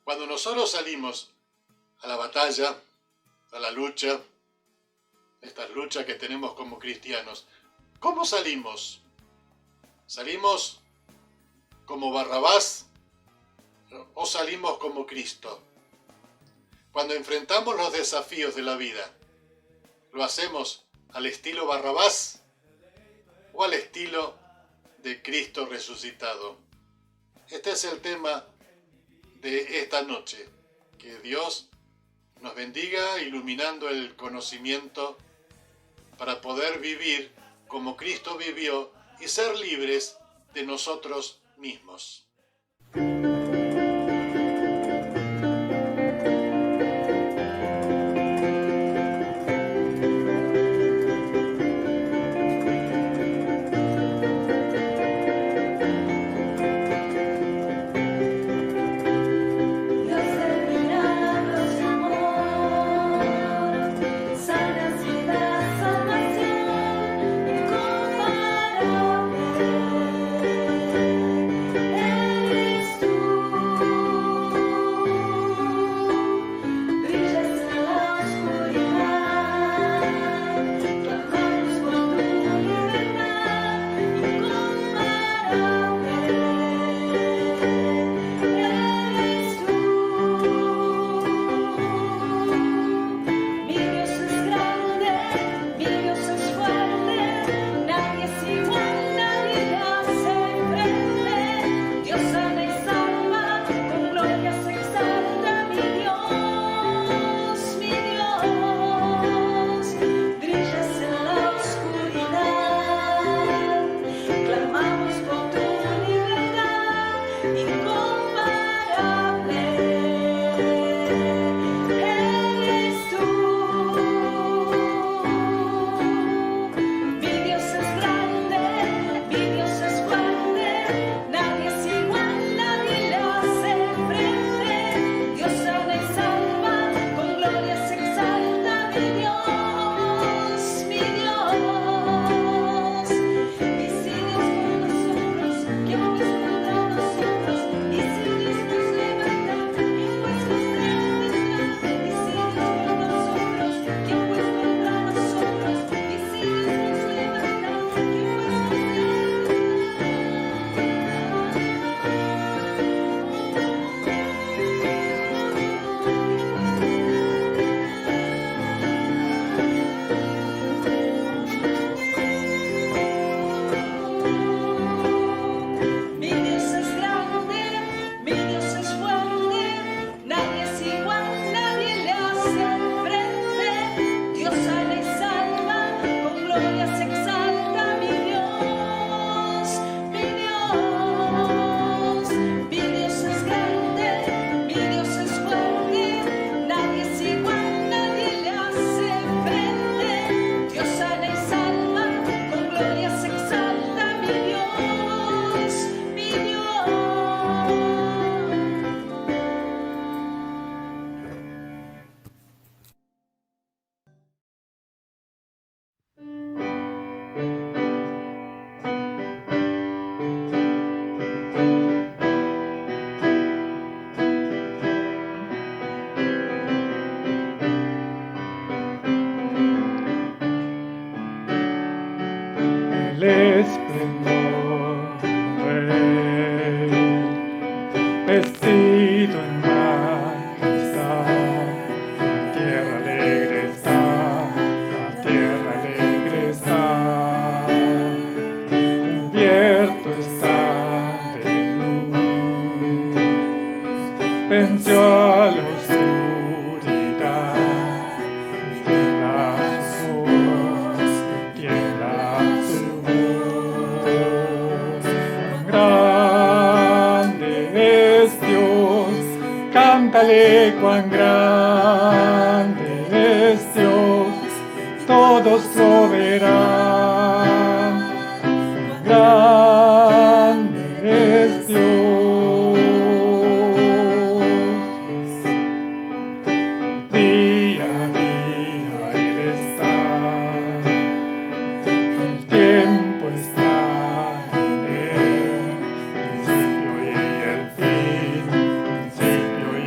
Cuando nosotros salimos a la batalla, a la lucha, estas luchas que tenemos como cristianos, ¿cómo salimos? ¿Salimos como Barrabás o salimos como Cristo? Cuando enfrentamos los desafíos de la vida, ¿lo hacemos al estilo Barrabás o al estilo de Cristo resucitado? Este es el tema de esta noche. Que Dios nos bendiga iluminando el conocimiento para poder vivir como Cristo vivió y ser libres de nosotros mismos. Vestido en majestad, la tierra alegre está, la tierra alegre está, cubierto está de luz, venció a la oscuridad, tiembla su voz, tiembla su voz, grande es Dios, cántale cuán grande es Dios, todos lo verán, grande es Dios, día a día Él está, el tiempo está en Él, principio y el fin, principio y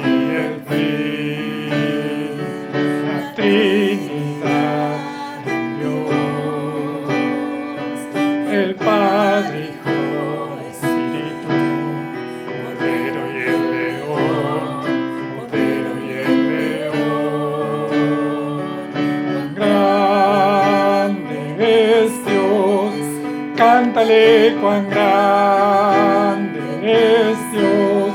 cántale cuán grande es Dios,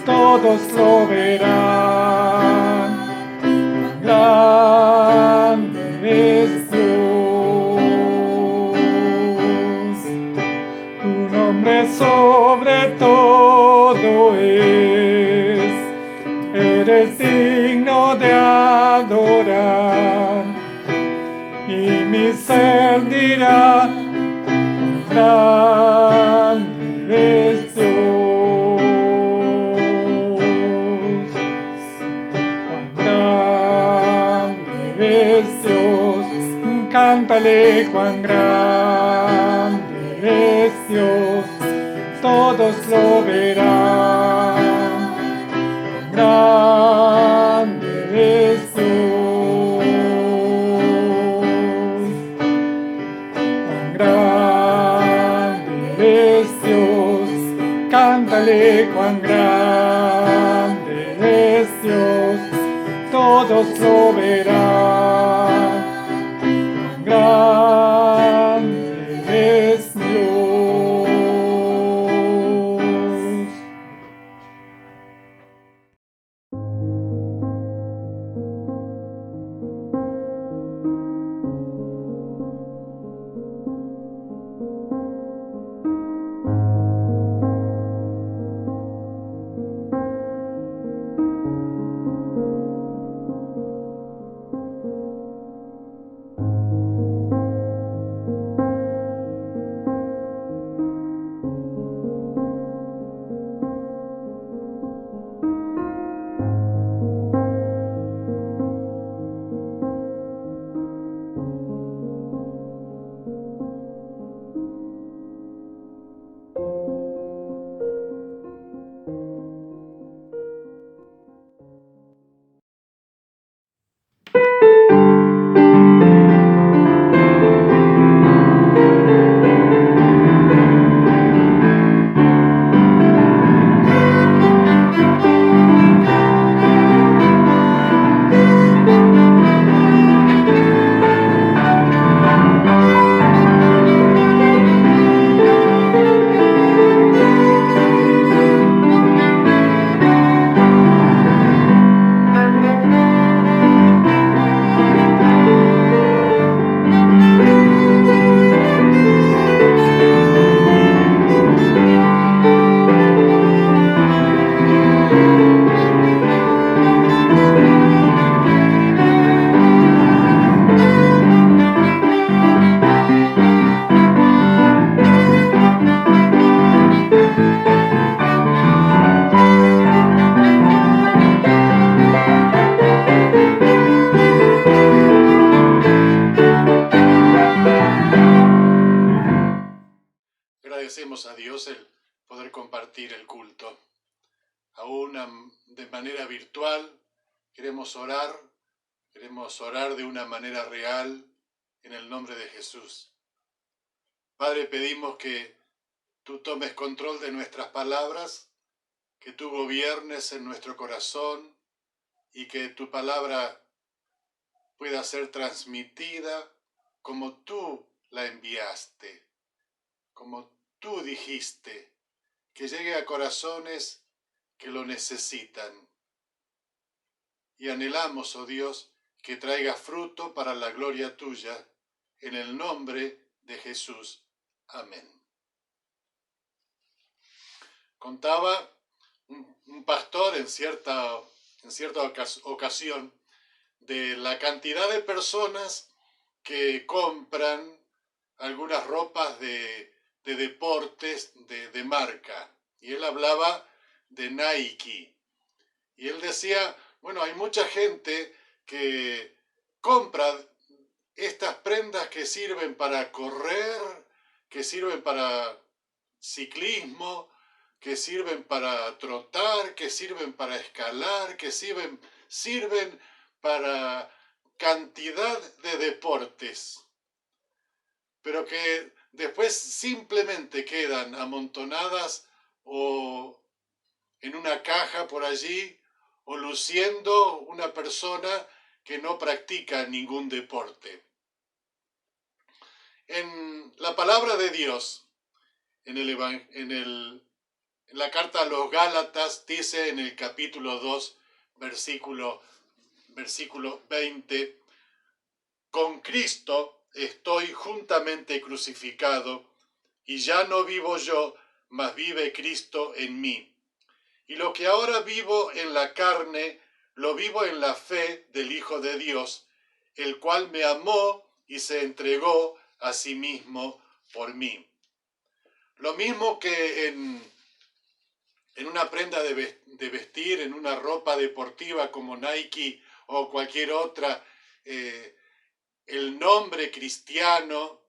todos lo verán, cuán grande es Dios. Tu nombre sobre todo es, eres digno de adorar, y mi ser dirá, grande es Dios, cuán grande es Dios, cántale cuán grande es Dios, todos lo verán, grande es Dios, cuán grande es Dios, cántale cuán grande es Dios, todos lo verán, cuán grande es Dios. Agradecemos a Dios el poder compartir el culto. Aún de manera virtual, queremos orar de una manera real en el nombre de Jesús. Padre, pedimos que tú tomes control de nuestras palabras, que tú gobiernes en nuestro corazón y que tu palabra pueda ser transmitida como tú la enviaste, como tú dijiste, que llegue a corazones que lo necesitan. Y anhelamos, oh Dios, que traiga fruto para la gloria tuya, en el nombre de Jesús. Amén. Contaba un pastor en cierta ocasión de la cantidad de personas que compran algunas ropas de deportes de marca. Y él hablaba de Nike. Y él decía, bueno, hay mucha gente que compra estas prendas que sirven para correr, que sirven para ciclismo, que sirven para trotar, que sirven para escalar, que sirven para cantidad de deportes, pero que después simplemente quedan amontonadas o en una caja por allí, o luciendo una persona que no practica ningún deporte. En la palabra de Dios en la carta a los Gálatas dice en el capítulo 2, versículo 20, con Cristo estoy juntamente crucificado, y ya no vivo yo, mas vive Cristo en mí. Y lo que ahora vivo en la carne, lo vivo en la fe del Hijo de Dios, el cual me amó y se entregó a sí mismo por mí. Lo mismo que en una prenda de vestir, en una ropa deportiva como Nike o cualquier otra, el nombre cristiano,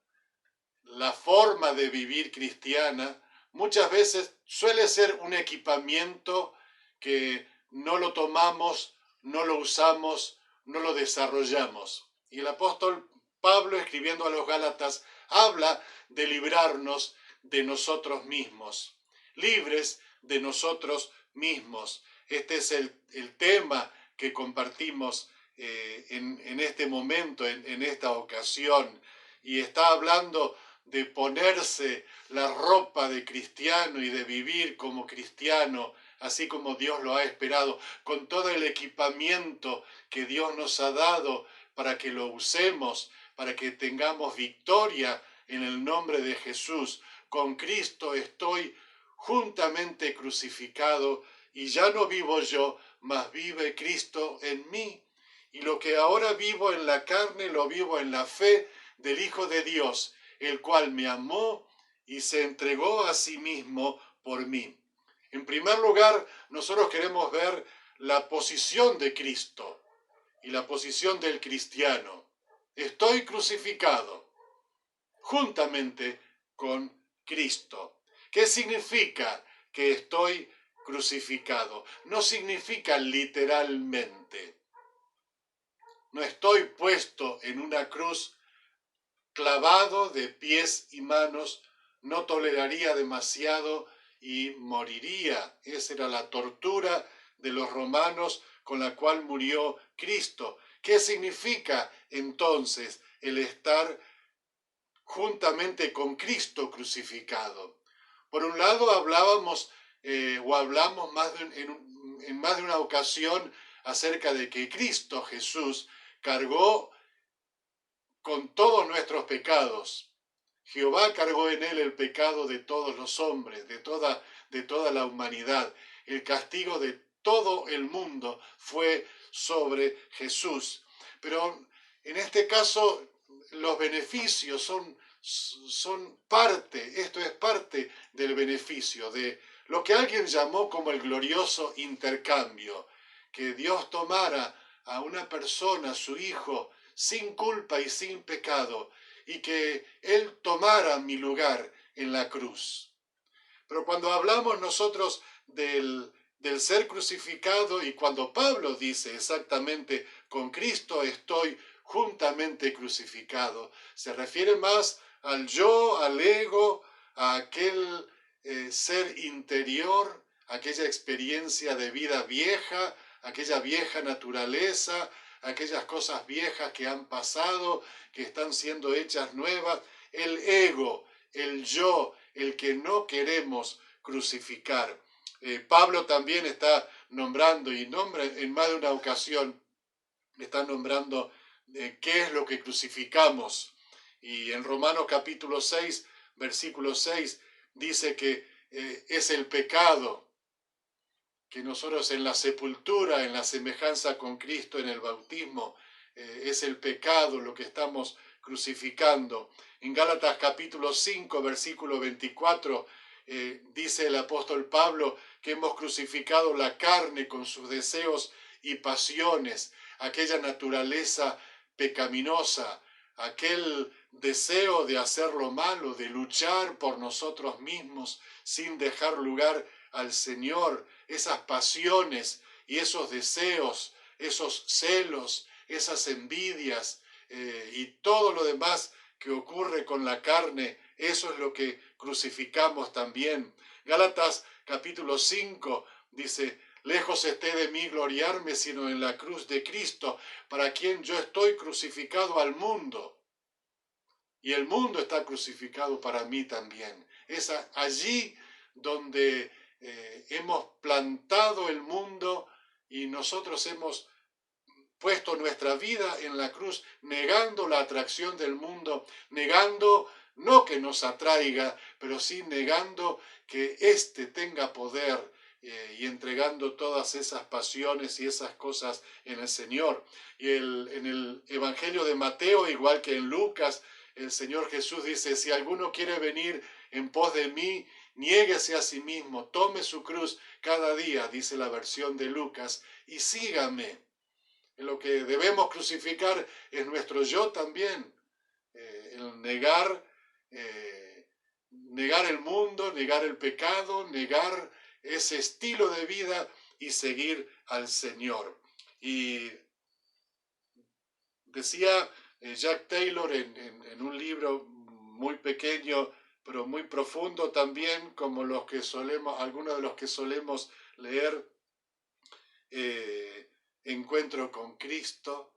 la forma de vivir cristiana, muchas veces suele ser un equipamiento que no lo tomamos, no lo usamos, no lo desarrollamos. Y el apóstol Pablo, escribiendo a los Gálatas, habla de librarnos de nosotros mismos, libres de nosotros mismos. Este es el tema que compartimos en este momento, en esta ocasión, y está hablando de ponerse la ropa de cristiano y de vivir como cristiano, así como Dios lo ha esperado, con todo el equipamiento que Dios nos ha dado para que lo usemos, para que tengamos victoria en el nombre de Jesús. Con Cristo estoy juntamente crucificado, y ya no vivo yo, mas vive Cristo en mí. Y lo que ahora vivo en la carne, lo vivo en la fe del Hijo de Dios, el cual me amó y se entregó a sí mismo por mí. En primer lugar, nosotros queremos ver la posición de Cristo y la posición del cristiano. Estoy crucificado juntamente con Cristo. ¿Qué significa que estoy crucificado? No significa literalmente. No estoy puesto en una cruz, clavado de pies y manos, no toleraría demasiado y moriría. Esa era la tortura de los romanos con la cual murió Cristo. ¿Qué significa entonces el estar juntamente con Cristo crucificado? Por un lado hablamos hablamos en más de una ocasión acerca de que Cristo Jesús cargó con todos nuestros pecados. Jehová cargó en él el pecado de todos los hombres, de toda la humanidad. El castigo de todo el mundo fue sobre Jesús. Pero en este caso los beneficios son parte, esto es parte del beneficio, de lo que alguien llamó como el glorioso intercambio, que Dios tomara a una persona, su hijo, sin culpa y sin pecado, y que Él tomara mi lugar en la cruz. Pero cuando hablamos nosotros del ser crucificado, y cuando Pablo dice exactamente, con Cristo estoy juntamente crucificado, se refiere más al yo, al ego, a aquel ser interior, aquella experiencia de vida vieja, aquella vieja naturaleza, aquellas cosas viejas que han pasado, que están siendo hechas nuevas, el ego, el yo, el que no queremos crucificar. Pablo también está nombrando, y nombra en más de una ocasión, está nombrando qué es lo que crucificamos. Y en Romanos capítulo 6, versículo 6, dice que es el pecado, que nosotros en la sepultura, en la semejanza con Cristo en el bautismo, es el pecado lo que estamos crucificando. En Gálatas capítulo 5, versículo 24, dice el apóstol Pablo que hemos crucificado la carne con sus deseos y pasiones, aquella naturaleza pecaminosa, aquel deseo de hacer lo malo, de luchar por nosotros mismos sin dejar lugar al Señor, esas pasiones y esos deseos, esos celos, esas envidias y todo lo demás que ocurre con la carne, eso es lo que crucificamos también. Gálatas capítulo 5 dice, lejos esté de mí gloriarme, sino en la cruz de Cristo, para quien yo estoy crucificado al mundo. Y el mundo está crucificado para mí también. Es allí donde hemos plantado el mundo y nosotros hemos puesto nuestra vida en la cruz, negando la atracción del mundo, negando no que nos atraiga, pero sí negando que éste tenga poder y entregando todas esas pasiones y esas cosas en el Señor. Y en el Evangelio de Mateo, igual que en Lucas, el Señor Jesús dice, si alguno quiere venir en pos de mí, niéguese a sí mismo, tome su cruz cada día, dice la versión de Lucas, y sígame. Lo que debemos crucificar es nuestro yo también, el negar el mundo, negar el pecado, negar ese estilo de vida y seguir al Señor. Y decía Jack Taylor en un libro muy pequeño, pero muy profundo también, como algunos de los que solemos leer, Encuentro con Cristo.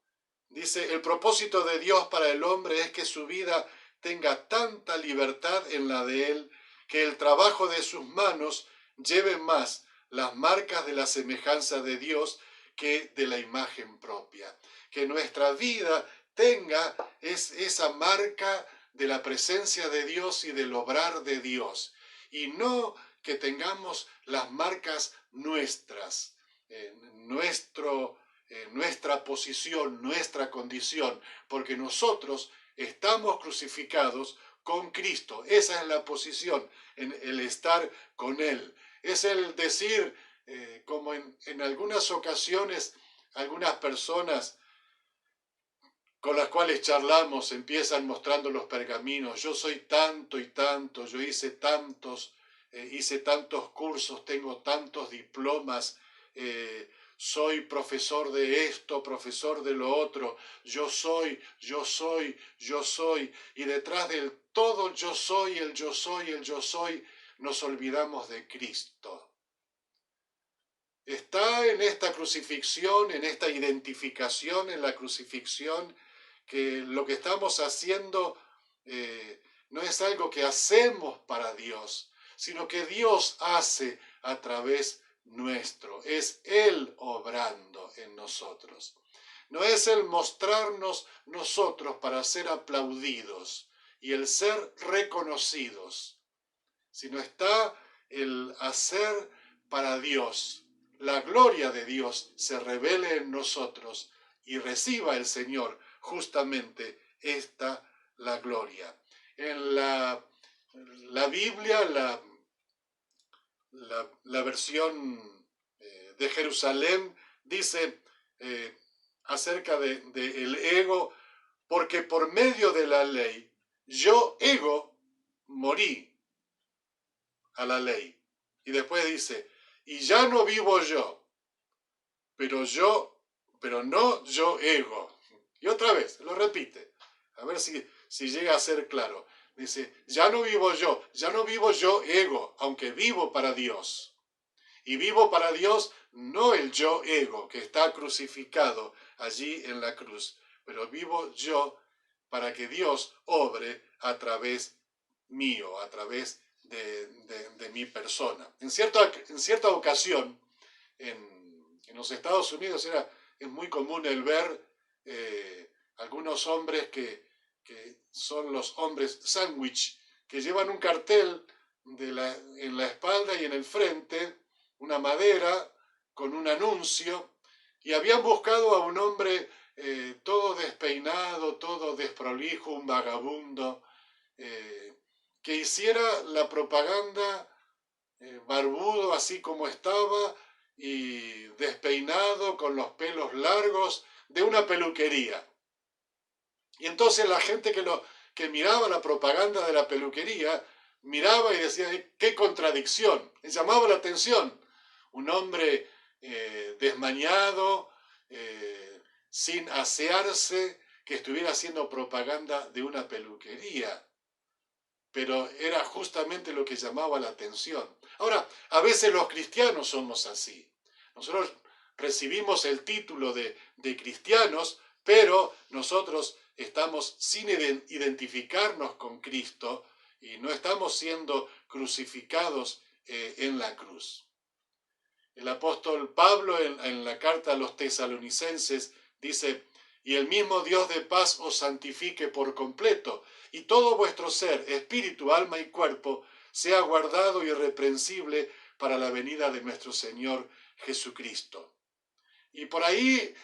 Dice, el propósito de Dios para el hombre es que su vida tenga tanta libertad en la de él, que el trabajo de sus manos lleve más las marcas de la semejanza de Dios que de la imagen propia. Que nuestra vida tenga esa marca de la presencia de Dios y del obrar de Dios. Y no que tengamos las marcas nuestras, nuestra posición, nuestra condición, porque nosotros estamos crucificados con Cristo. Esa es la posición, el estar con Él. Es el decir, como en algunas ocasiones, algunas personas con las cuales charlamos empiezan mostrando los pergaminos. Yo soy tanto y tanto, yo hice tantos cursos, tengo tantos diplomas, soy profesor de esto, profesor de lo otro, yo soy, y detrás del todo yo soy, nos olvidamos de Cristo. Está en esta crucifixión, en esta identificación en la crucifixión, que lo que estamos haciendo no es algo que hacemos para Dios, sino que Dios hace a través nuestro. Es Él obrando en nosotros. No es el mostrarnos nosotros para ser aplaudidos y el ser reconocidos, sino está el hacer para Dios. La gloria de Dios se revele en nosotros y reciba el Señor justamente la gloria. En la Biblia, la versión de Jerusalén dice acerca del ego, porque por medio de la ley, yo, ego, morí a la ley. Y después dice, y ya no vivo yo, pero no yo ego. Y otra vez, lo repite, a ver si llega a ser claro. Dice, ya no vivo yo ego, aunque vivo para Dios. Y vivo para Dios no el yo ego, que está crucificado allí en la cruz, pero vivo yo para que Dios obre a través mío, a través de mi persona. En cierta ocasión, en los Estados Unidos es muy común el ver algunos hombres que son los hombres sándwich, que llevan un cartel en la espalda y en el frente, una madera con un anuncio, y habían buscado a un hombre todo despeinado, todo desprolijo, un vagabundo, que hiciera la propaganda barbudo así como estaba y despeinado con los pelos largos de una peluquería. Y entonces la gente que miraba la propaganda de la peluquería miraba y decía, qué contradicción, le llamaba la atención. Un hombre desmañado, sin asearse, que estuviera haciendo propaganda de una peluquería. Pero era justamente lo que llamaba la atención. Ahora, a veces los cristianos somos así. Nosotros recibimos el título de cristianos, pero nosotros estamos sin identificarnos con Cristo y no estamos siendo crucificados en la cruz. El apóstol Pablo en la carta a los tesalonicenses dice: y el mismo Dios de paz os santifique por completo, y todo vuestro ser, espíritu, alma y cuerpo, sea guardado irreprensible para la venida de nuestro Señor Jesucristo. Y por ahí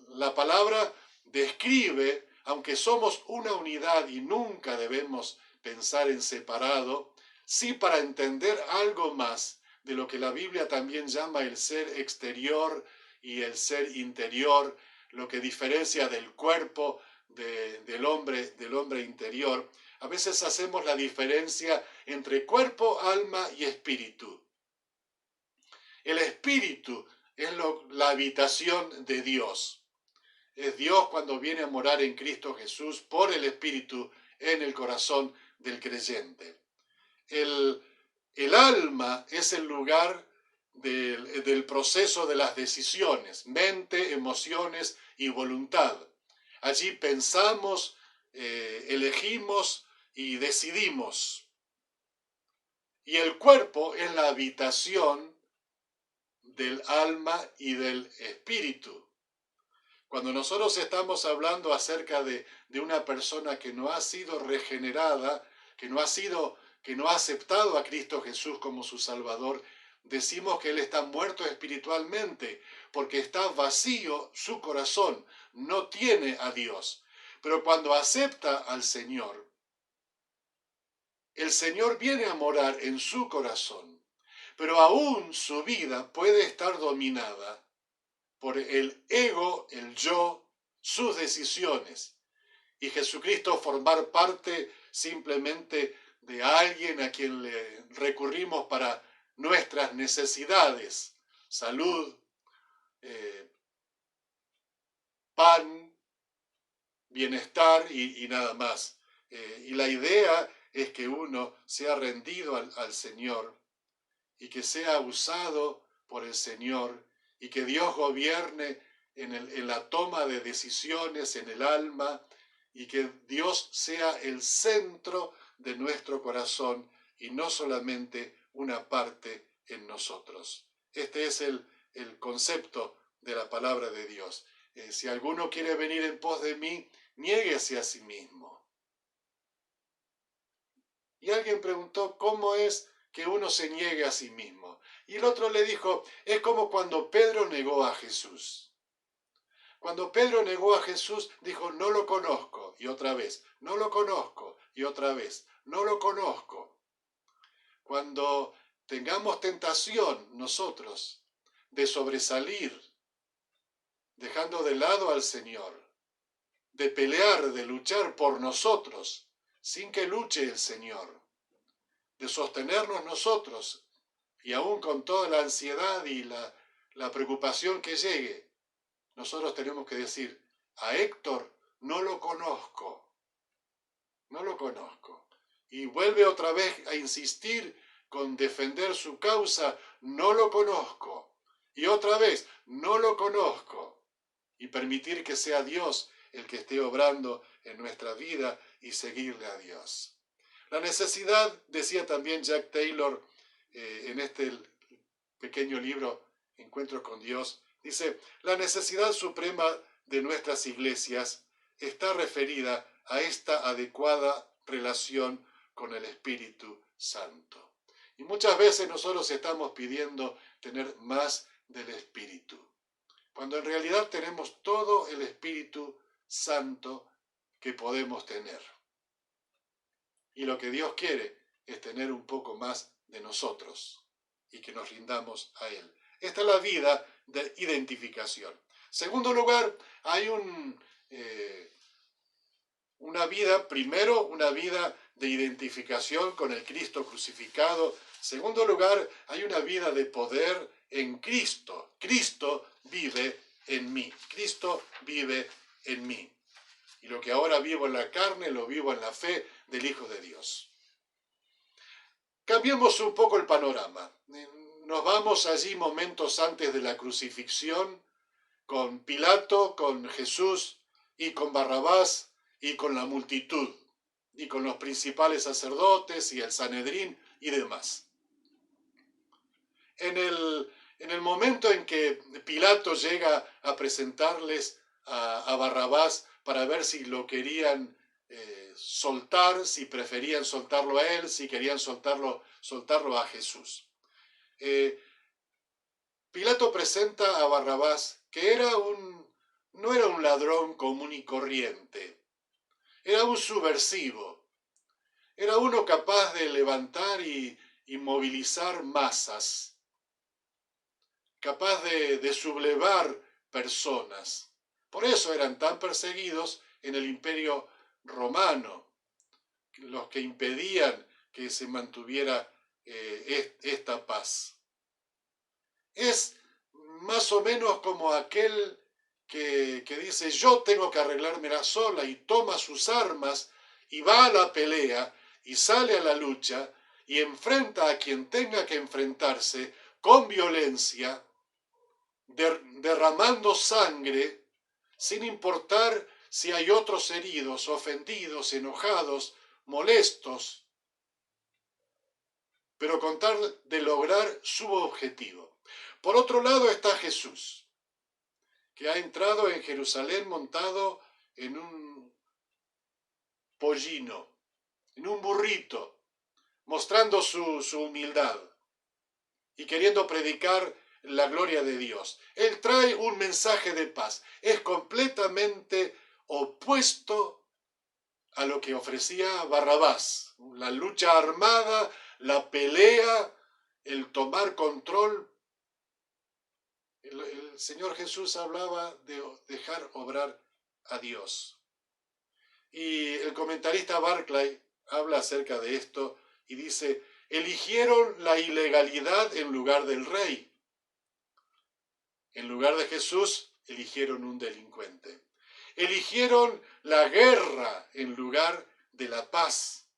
la palabra describe, aunque somos una unidad y nunca debemos pensar en separado, sí para entender algo más de lo que la Biblia también llama el ser exterior y el ser interior, lo que diferencia del cuerpo del hombre interior. A veces hacemos la diferencia entre cuerpo, alma y espíritu. El espíritu es la habitación de Dios. Es Dios cuando viene a morar en Cristo Jesús por el Espíritu en el corazón del creyente. El alma es el lugar del proceso de las decisiones, mente, emociones y voluntad. Allí pensamos, elegimos y decidimos. Y el cuerpo es la habitación del alma y del espíritu. Cuando nosotros estamos hablando acerca de una persona que no ha sido regenerada, que no ha aceptado a Cristo Jesús como su Salvador, decimos que él está muerto espiritualmente, porque está vacío su corazón, no tiene a Dios. Pero cuando acepta al Señor, el Señor viene a morar en su corazón, pero aún su vida puede estar dominada por el ego, el yo, sus decisiones. Y Jesucristo formar parte simplemente de alguien a quien le recurrimos para nuestras necesidades, salud, pan, bienestar y nada más. Y la idea es que uno sea rendido al Señor y que sea usado por el Señor y que Dios gobierne en la toma de decisiones en el alma y que Dios sea el centro de nuestro corazón y no solamente una parte en nosotros. Este es el concepto de la palabra de Dios. Si alguno quiere venir en pos de mí, niéguese a sí mismo. Y alguien preguntó, ¿cómo es que uno se niegue a sí mismo? Y el otro le dijo, es como cuando Pedro negó a Jesús. Cuando Pedro negó a Jesús, dijo, no lo conozco, y otra vez, no lo conozco, y otra vez, no lo conozco. Cuando tengamos tentación nosotros de sobresalir, dejando de lado al Señor, de pelear, de luchar por nosotros, sin que luche el Señor, de sostenernos nosotros, y aún con toda la ansiedad y la preocupación que llegue, nosotros tenemos que decir, a Héctor no lo conozco, no lo conozco. Y vuelve otra vez a insistir con defender su causa, no lo conozco. Y otra vez, no lo conozco. Y permitir que sea Dios el que esté obrando en nuestra vida y seguirle a Dios. La necesidad, decía también Jack Taylor en este pequeño libro, Encuentros con Dios, dice, la necesidad suprema de nuestras iglesias está referida a esta adecuada relación con el Espíritu Santo. Y muchas veces nosotros estamos pidiendo tener más del Espíritu, cuando en realidad tenemos todo el Espíritu Santo que podemos tener. Y lo que Dios quiere es tener un poco más de nosotros y que nos rindamos a Él. Esta es la vida de identificación. Segundo lugar, hay una vida, primero, una vida de identificación con el Cristo crucificado. Segundo lugar, hay una vida de poder en Cristo. Cristo vive en mí. Cristo vive en mí. Y lo que ahora vivo en la carne, lo vivo en la fe del Hijo de Dios. Cambiemos un poco el panorama. Nos vamos allí momentos antes de la crucifixión, con Pilato, con Jesús y con Barrabás y con la multitud y con los principales sacerdotes y el Sanedrín y demás. En el momento en que Pilato llega a presentarles a Barrabás para ver si lo querían soltar, si preferían soltarlo a él, si querían soltarlo a Jesús. Pilato presenta a Barrabás, que no era un ladrón común y corriente, era un subversivo, era uno capaz de levantar y movilizar masas, capaz de sublevar personas. Por eso eran tan perseguidos en el Imperio Romano, los que impedían que se mantuviera esta paz. Es más o menos como aquel que dice: yo tengo que arreglármela sola, y toma sus armas y va a la pelea y sale a la lucha y enfrenta a quien tenga que enfrentarse con violencia, derramando sangre, sin importar si hay otros heridos, ofendidos, enojados, molestos, pero con tal de lograr su objetivo. Por otro lado está Jesús, que ha entrado en Jerusalén montado en un pollino, en un burrito, mostrando su humildad y queriendo predicar la gloria de Dios. Él trae un mensaje de paz. Es completamente opuesto a lo que ofrecía Barrabás. La lucha armada, la pelea, el tomar control. El Señor Jesús hablaba de dejar obrar a Dios. Y el comentarista Barclay habla acerca de esto y dice: eligieron la ilegalidad en lugar del rey. En lugar de Jesús, eligieron un delincuente. Eligieron la guerra en lugar de la paz.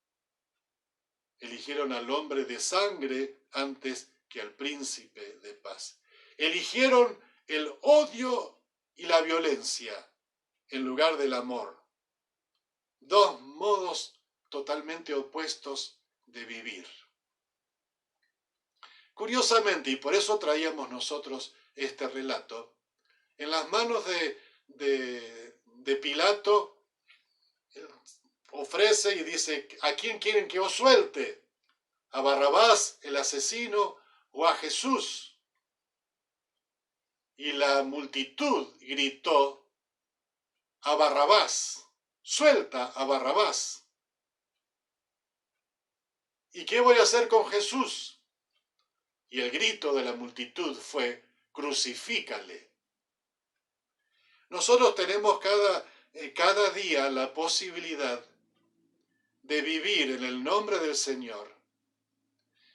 Eligieron al hombre de sangre antes que al príncipe de paz. Eligieron el odio y la violencia en lugar del amor. Dos modos totalmente opuestos de vivir. Curiosamente, y por eso traíamos nosotros este relato, en las manos de Pilato, ofrece y dice: ¿a quién quieren que os suelte? ¿A Barrabás, el asesino, o a Jesús? Y la multitud gritó: a Barrabás, suelta a Barrabás. ¿Y qué voy a hacer con Jesús? Y el grito de la multitud fue: crucifícale. Nosotros tenemos cada día la posibilidad de vivir en el nombre del Señor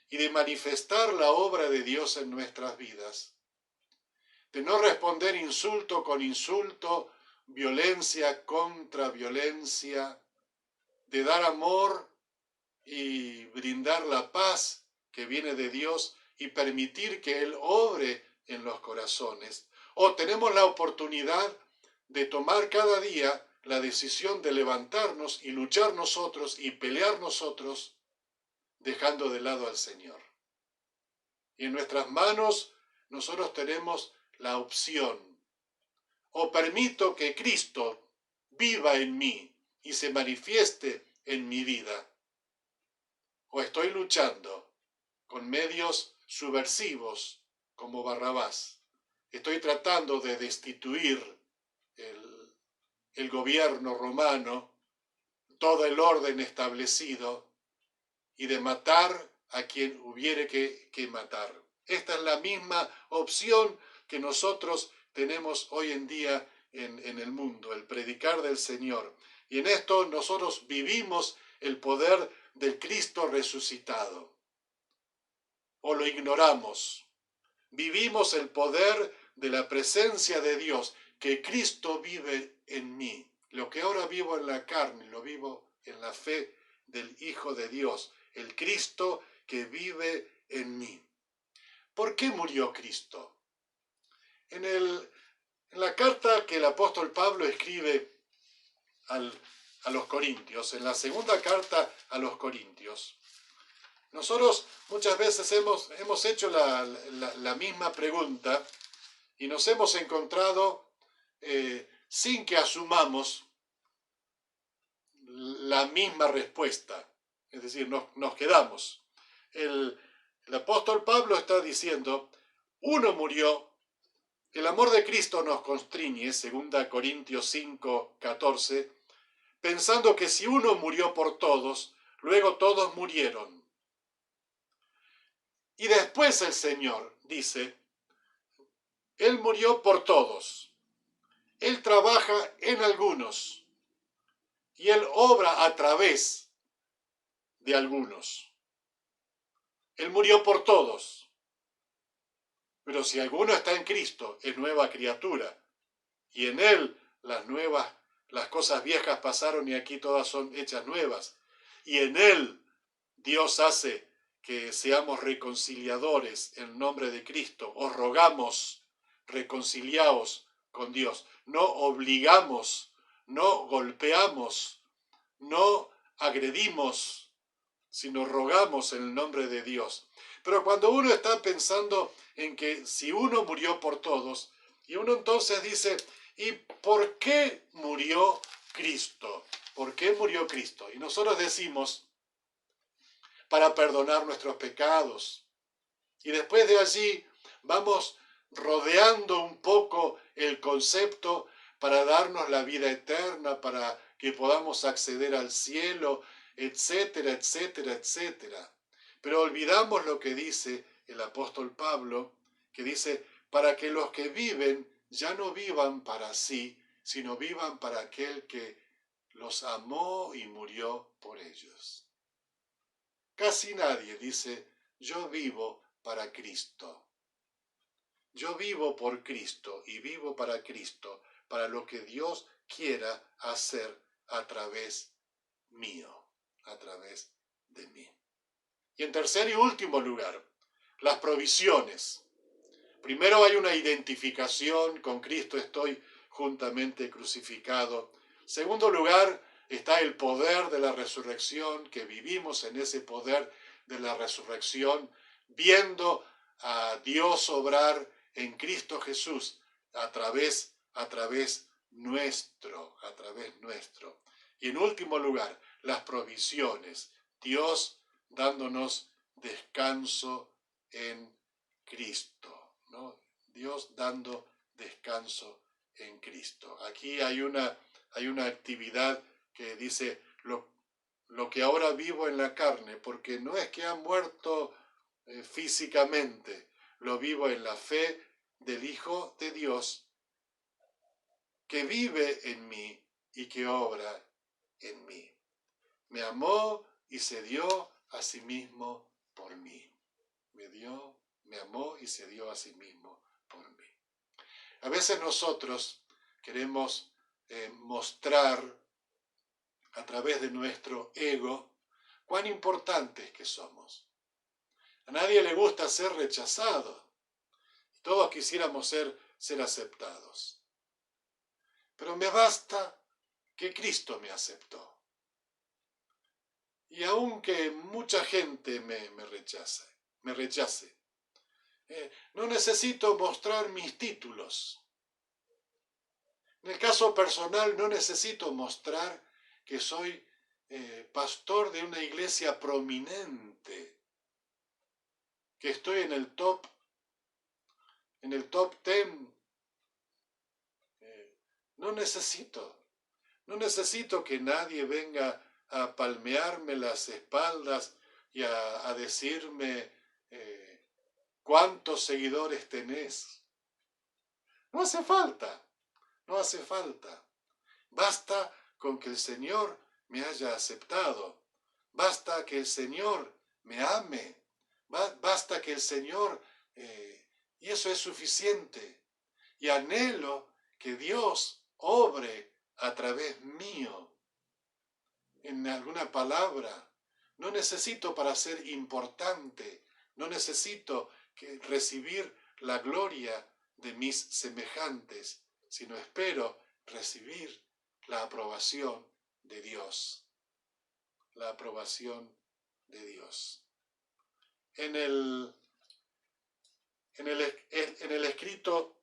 y de manifestar la obra de Dios en nuestras vidas, de no responder insulto con insulto, violencia contra violencia, de dar amor y brindar la paz que viene de Dios y permitir que Él obre en los corazones. O tenemos la oportunidad de tomar cada día la decisión de levantarnos y luchar nosotros y pelear nosotros, dejando de lado al Señor. Y en nuestras manos nosotros tenemos la opción: o permito que Cristo viva en mí y se manifieste en mi vida, o estoy luchando con medios subversivos como Barrabás. Estoy tratando de destituir el gobierno romano, todo el orden establecido, y de matar a quien hubiere que matar. Esta es la misma opción que nosotros tenemos hoy en día en el mundo, el predicar del Señor. Y en esto nosotros vivimos el poder del Cristo resucitado, o lo ignoramos. Vivimos el poder de la presencia de Dios, que Cristo vive en mí. Lo que ahora vivo en la carne, lo vivo en la fe del Hijo de Dios, el Cristo que vive en mí. ¿Por qué murió Cristo? En la carta que el apóstol Pablo escribe a los Corintios, en la segunda carta a los Corintios, nosotros muchas veces hemos hecho la misma pregunta y nos hemos encontrado sin que asumamos la misma respuesta. Es decir, nos quedamos. El apóstol Pablo está diciendo, uno murió, el amor de Cristo nos constriñe, 2 Corintios 5, 14, pensando que si uno murió por todos, luego todos murieron. Y después el Señor dice, Él murió por todos, Él trabaja en algunos y Él obra a través de algunos. Él murió por todos, pero si alguno está en Cristo, es nueva criatura, y en Él las cosas viejas pasaron y aquí todas son hechas nuevas, y en Él Dios hace que seamos reconciliadores en nombre de Cristo. Os rogamos, reconciliaos con Dios. No obligamos, no golpeamos, no agredimos, sino rogamos en el nombre de Dios. Pero cuando uno está pensando en que si uno murió por todos, y uno entonces dice, ¿y por qué murió Cristo? ¿Por qué murió Cristo? Y nosotros decimos, para perdonar nuestros pecados. Y después de allí vamos rodeando un poco el concepto para darnos la vida eterna, para que podamos acceder al cielo, etcétera, etcétera, etcétera. Pero olvidamos lo que dice el apóstol Pablo, que dice, para que los que viven ya no vivan para sí, sino vivan para aquel que los amó y murió por ellos. Casi nadie dice, yo vivo para Cristo. Yo vivo por Cristo y vivo para Cristo, para lo que Dios quiera hacer a través mío, a través de mí. Y en tercer y último lugar, las provisiones. Primero hay una identificación, con Cristo estoy juntamente crucificado. Segundo lugar, está el poder de la resurrección, que vivimos en ese poder de la resurrección, viendo a Dios obrar en Cristo Jesús a través nuestro. Y en último lugar, las provisiones. Dios dándonos descanso en Cristo, ¿no? Dios dando descanso en Cristo. Aquí hay una actividad que dice lo que ahora vivo en la carne, porque no es que ha muerto físicamente, lo vivo en la fe del Hijo de Dios que vive en mí y que obra en mí. Me amó y se dio a sí mismo por mí. Me amó y se dio a sí mismo por mí. A veces nosotros queremos mostrar a través de nuestro ego cuán importantes que somos. A nadie le gusta ser rechazado. Todos quisiéramos ser aceptados. Pero me basta que Cristo me aceptó. Y aunque mucha gente me rechace, no necesito mostrar mis títulos. En el caso personal no necesito mostrar que soy pastor de una iglesia prominente, que estoy en el top 10. No necesito que nadie venga a palmearme las espaldas y a decirme cuántos seguidores tenés. No hace falta. Basta con que el Señor me haya aceptado. Basta que el Señor me ame. Basta que el Señor, y eso es suficiente. Y anhelo que Dios obre a través mío. En alguna palabra, no necesito para ser importante, no necesito recibir la gloria de mis semejantes, sino espero recibir la aprobación de Dios. La aprobación de Dios. En el escrito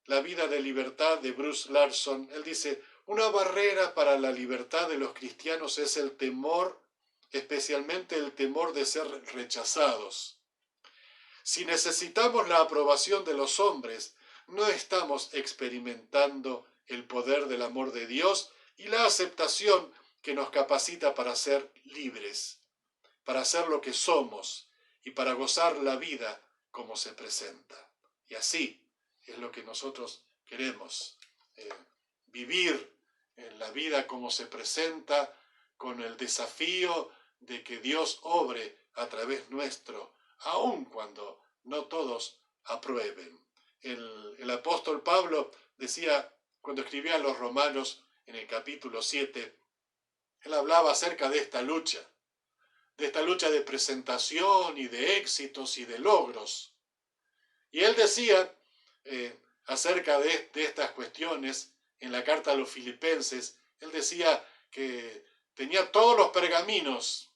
La vida de libertad de Bruce Larson, él dice, una barrera para la libertad de los cristianos es el temor, especialmente el temor de ser rechazados. Si necesitamos la aprobación de los hombres, no estamos experimentando el poder del amor de Dios y la aceptación que nos capacita para ser libres, para ser lo que somos y para gozar la vida como se presenta. Y así es lo que nosotros queremos, vivir en la vida como se presenta, con el desafío de que Dios obre a través nuestro, aun cuando no todos aprueben. El apóstol Pablo decía, cuando escribía a los Romanos en el capítulo 7, él hablaba acerca de esta lucha de presentación y de éxitos y de logros. Y él decía acerca de estas cuestiones, en la carta a los Filipenses, él decía que tenía todos los pergaminos,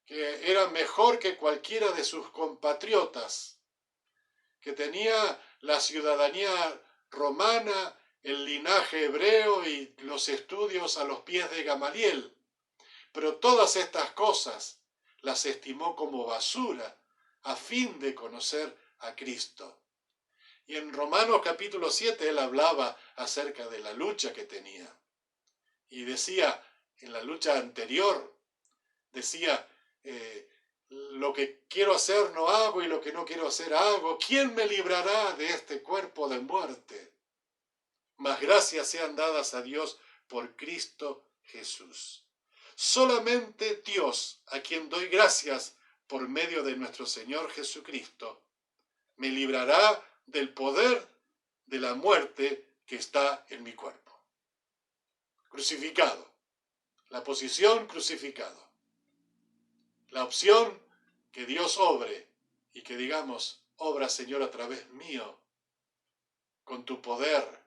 que era mejor que cualquiera de sus compatriotas, que tenía la ciudadanía romana, el linaje hebreo y los estudios a los pies de Gamaliel. Pero todas estas cosas las estimó como basura a fin de conocer a Cristo. Y en Romanos capítulo 7 él hablaba acerca de la lucha que tenía. Y decía, en la lucha anterior, decía, lo que quiero hacer no hago y lo que no quiero hacer hago. ¿Quién me librará de este cuerpo de muerte? Mas gracias sean dadas a Dios por Cristo Jesús. Solamente Dios, a quien doy gracias por medio de nuestro Señor Jesucristo, me librará del poder de la muerte que está en mi cuerpo. Crucificado. La posición crucificado. La opción que Dios obre y que digamos, obra Señor a través mío, con tu poder,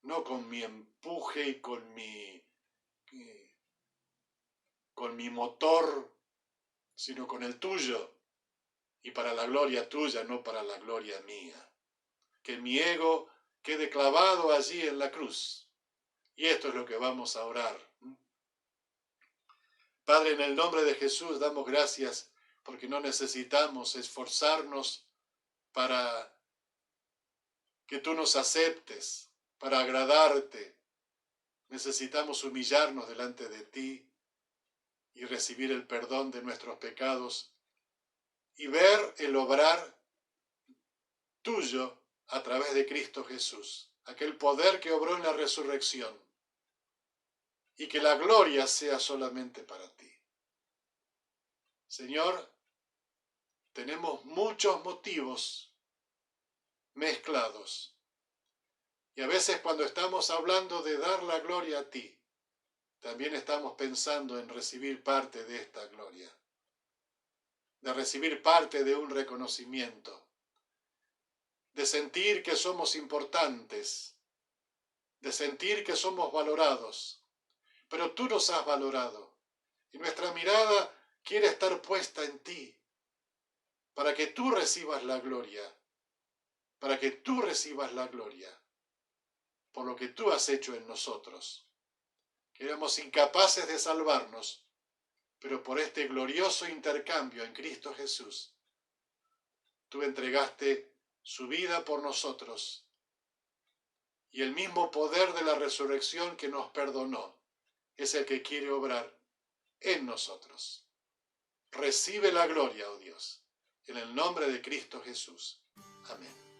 no con mi empuje y con mi motor, sino con el tuyo, y para la gloria tuya, no para la gloria mía. Que mi ego quede clavado allí en la cruz. Y esto es lo que vamos a orar. Padre, en el nombre de Jesús damos gracias porque no necesitamos esforzarnos para que tú nos aceptes, para agradarte. Necesitamos humillarnos delante de ti y recibir el perdón de nuestros pecados y ver el obrar tuyo a través de Cristo Jesús, aquel poder que obró en la resurrección, y que la gloria sea solamente para ti. Señor, tenemos muchos motivos mezclados, y a veces cuando estamos hablando de dar la gloria a ti, también estamos pensando en recibir parte de esta gloria, de recibir parte de un reconocimiento, de sentir que somos importantes, de sentir que somos valorados. Pero tú nos has valorado y nuestra mirada quiere estar puesta en ti para que tú recibas la gloria, para que tú recibas la gloria por lo que tú has hecho en nosotros. Que éramos incapaces de salvarnos, pero por este glorioso intercambio en Cristo Jesús, tú entregaste su vida por nosotros y el mismo poder de la resurrección que nos perdonó es el que quiere obrar en nosotros. Recibe la gloria, oh Dios, en el nombre de Cristo Jesús. Amén.